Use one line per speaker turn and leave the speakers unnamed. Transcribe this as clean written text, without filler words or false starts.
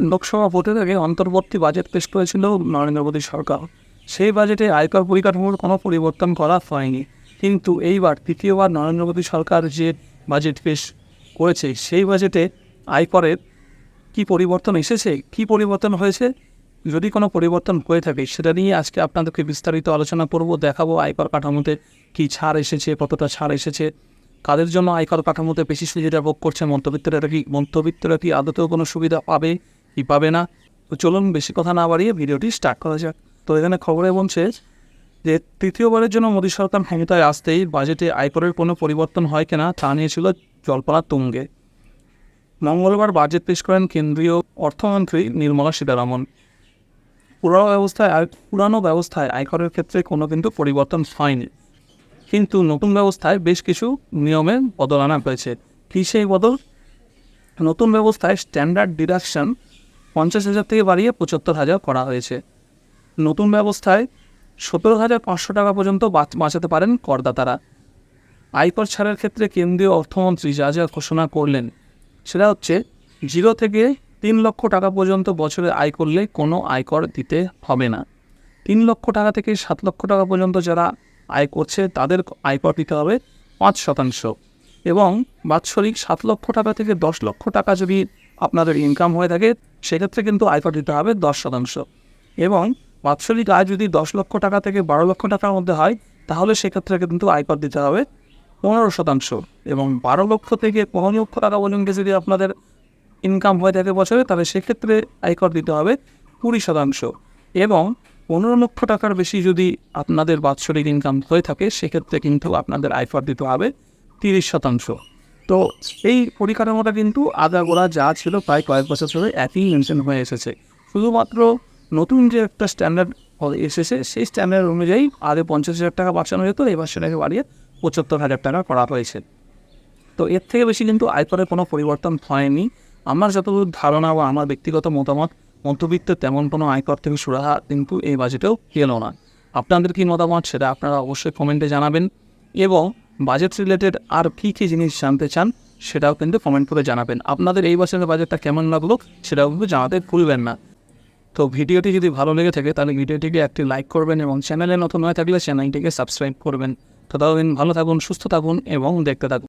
লোকসভা ভোটের আগে অন্তর্বর্তী বাজেট পেশ করেছিল নরেন্দ্র মোদী সরকার। সেই বাজেটে আয়কর পরিকাঠামোর কোনো পরিবর্তন করা হয়নি, কিন্তু এইবার তৃতীয়বার নরেন্দ্র মোদী সরকার যে বাজেট পেশ করেছে সেই বাজেটে আয়করের কি পরিবর্তন এসেছে, কি পরিবর্তন হয়েছে, যদি কোনো পরিবর্তন হয়ে থাকে সেটা নিয়ে আজকে আপনাদেরকে বিস্তারিত আলোচনা করব। দেখাবো আয়কর কাঠামোতে কী ছাড় এসেছে, কতটা ছাড় এসেছে, কাদের জন্য আয়কর কাঠামোতে বেশি সুবিধা ভোগ করছে, মধ্যবিত্তরা কি আদতেও কোনো সুবিধা পাবে কি পাবে না। তো চলুন বেশি কথা না বাড়িয়ে ভিডিওটি স্টার্ট করা যাক। তো এখানে খবরে বলছে যে তৃতীয়বারের জন্য মোদী সরকার ক্ষমতায় আসতেই বাজেটে আয়করের কোনো পরিবর্তন হয় কিনা তা নিয়েছিল জল্পনা তুঙ্গে। মঙ্গলবার বাজেট পেশ করেন কেন্দ্রীয় অর্থমন্ত্রী নির্মলা সীতারামন। পুরানো ব্যবস্থায় আয়করের ক্ষেত্রে কোনো কিন্তু পরিবর্তন হয়নি, কিন্তু নতুন ব্যবস্থায় বেশ কিছু নিয়মে বদল আনা হয়েছে। কী সেই বদল? নতুন ব্যবস্থায় স্ট্যান্ডার্ড ডিডাকশন 50,000 থেকে বাড়িয়ে 75,000 করা হয়েছে। নতুন ব্যবস্থায় 17,500 টাকা পর্যন্ত বাঁচাতে পারেন করদাতারা। আয়কর ছাড়ের ক্ষেত্রে কেন্দ্রীয় অর্থমন্ত্রী যা যা ঘোষণা করলেন সেটা হচ্ছে 0 থেকে 3 লক্ষ টাকা পর্যন্ত বছরে আয় করলে কোনো আয়কর দিতে হবে না। 3 লক্ষ টাকা থেকে 7 লক্ষ টাকা পর্যন্ত যারা আয় করছে তাদের আয়কর দিতে হবে 5%, এবং বাৎসরিক 7 লক্ষ টাকা থেকে 10 লক্ষ টাকা যদি আপনাদের ইনকাম হয়ে থাকে সেক্ষেত্রে কিন্তু আয়কর দিতে হবে 10%, এবং বাৎসরিক আয় যদি 10 লক্ষ টাকা থেকে 12 লক্ষ টাকার মধ্যে হয় তাহলে সেক্ষেত্রে কিন্তু আয়কর দিতে হবে 15%, এবং 12 লক্ষ থেকে 15 লক্ষ টাকা পর্যন্ত যদি আপনাদের ইনকাম হয়ে থাকে বছরে তাহলে সেক্ষেত্রে আয়কর দিতে হবে 20%, এবং 15 লক্ষ টাকার বেশি যদি আপনাদের বাৎসরিক ইনকাম হয়ে থাকে সেক্ষেত্রে কিন্তু আপনাদের আয়কর দিতে হবে 30%। তো এই পরিকাঠামোটা কিন্তু আগাগোড়া যা ছিল প্রায় কয়েক বছর ধরে একই মেনটেন হয়ে এসেছে। শুধুমাত্র নতুন যে একটা স্ট্যান্ডার্ড এসেছে সেই স্ট্যান্ডার্ড অনুযায়ী আগে 50,000 টাকা বাঁচানো যেত, এবার সেটাকে বাড়িয়ে 75,000 টাকা করা হয়েছে। তো এর থেকে বেশি কিন্তু আয়করের কোনো পরিবর্তন হয়নি। আমার যতদূর ধারণা বা আমার ব্যক্তিগত মতামত, মধ্যবিত্ত তেমন কোনো আয়কর থেকে সুরাহা কিন্তু এই বাজেটেও এলো না। আপনাদের কী মতামত সেটা আপনারা অবশ্যই কমেন্টে জানাবেন, এবং বাজেট রিলেটেড আর কী কী জিনিস জানতে চান সেটাও কিন্তু কমেন্ট করে জানাবেন। আপনাদের এই বছরের বাজেটটা কেমন লাগলো সেটাও কিন্তু জানাতে ভুলবেন না। তো ভিডিওটি যদি ভালো লেগে থাকে তাহলে ভিডিওটিকে একটি লাইক করবেন, এবং চ্যানেলে নতুন হয়ে থাকলে চ্যানেলটিকে সাবস্ক্রাইব করবেন। তো ততদিন ভালো থাকুন, সুস্থ থাকুন এবং দেখতে থাকুন।